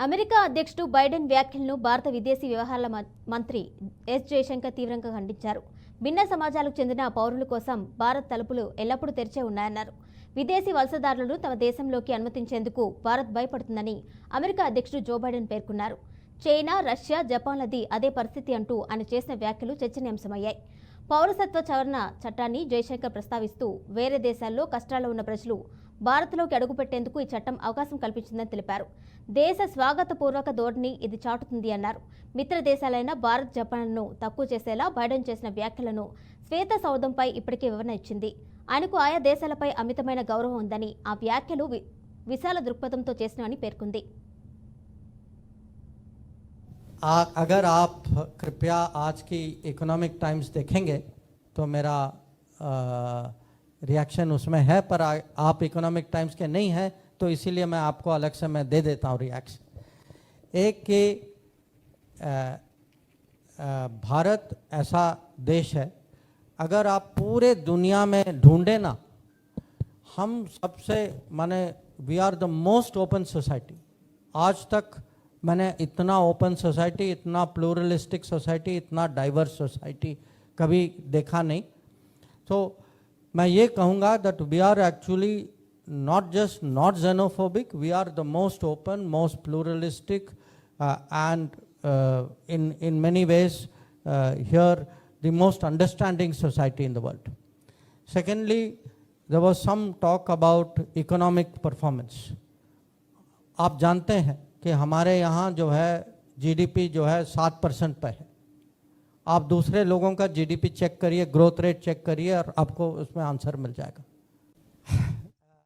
America అధ్యక్షుడు Biden వ్యాఖ్యలను భారత విదేశీ వ్యవహారాల మంత్రి ఎస్ జయశంకర్ తీవ్రంగా ఖండించారు. భిన్న సమాజాలకు చెందిన పౌరుల కోసం భారత్ తలుపులు ఎల్లప్పుడూ తెరిచే ఉన్నాయన్నారు. విదేశీ వలసదారులను తమ దేశంలోకి అనుమతించేందుకు భారత్ భయపడుతుందని అమెరికా అధ్యక్షుడు జో బైడెన్ పేర్కొన్నారు. చైనా, రష్యా, జపాన్లది అదే పరిస్థితి అంటూ ఆయన చేసిన వ్యాఖ్యలు చర్చనీయాంశమయ్యాయి. పౌరసత్వ సవరణ చట్టాన్ని జయశంకర్ ప్రస్తావిస్తూ వేరే దేశాల్లో కష్టాల్లో ఉన్న ప్రజలు భారత్లోకి అడుగుపెట్టేందుకు ఈ చట్టం అవకాశం కల్పించిందని తెలిపారు. దేశ స్వాగతపూర్వక ధోరణి ఇది చాటుతుంది అన్నారు. మిత్ర దేశాలైన భారత్, జపాన్లను తక్కువ చేసేలా బైడెన్ చేసిన వ్యాఖ్యలను శ్వేత సౌధంపై ఇప్పటికే వివరణ ఇచ్చింది. ఆయనకు ఆయా దేశాలపై అమితమైన గౌరవం ఉందని, ఆ వ్యాఖ్యలు విశాల దృక్పథంతో చేసినవని పేర్కొంది. अगर आप कृपया आज की इकोनॉमिक टाइम्स देखेंगे तो मेरा रिएक्शन उसमें है, पर आप इकोनॉमिक टाइम्स के नहीं हैं तो इसीलिए मैं आपको अलग से मैं दे देता हूँ रिएक्शन। एक कि भारत ऐसा देश है, अगर आप पूरे दुनिया में ढूंढे ना, हम सबसे माने we are the most open society. आज तक मैंने इतना ओपन सोसाइटी, इतना प्लूरलिस्टिक सोसाइटी, इतना डाइवर्स सोसाइटी कभी देखा नहीं। तो मैं ये कहूँगा that we are actually not xenophobic, we are the most open, most pluralistic and in many ways here the most understanding society in the world. Secondly, there was some talk about economic performance. आप जानते हैं कि हमारे यहाँ जो है GDP जो है 7% पे है। आप दूसरे लोगों का जीडीपी चेक करिए, ग्रोथ रेट चेक करिए और आपको उसमें आंसर मिल जाएगा।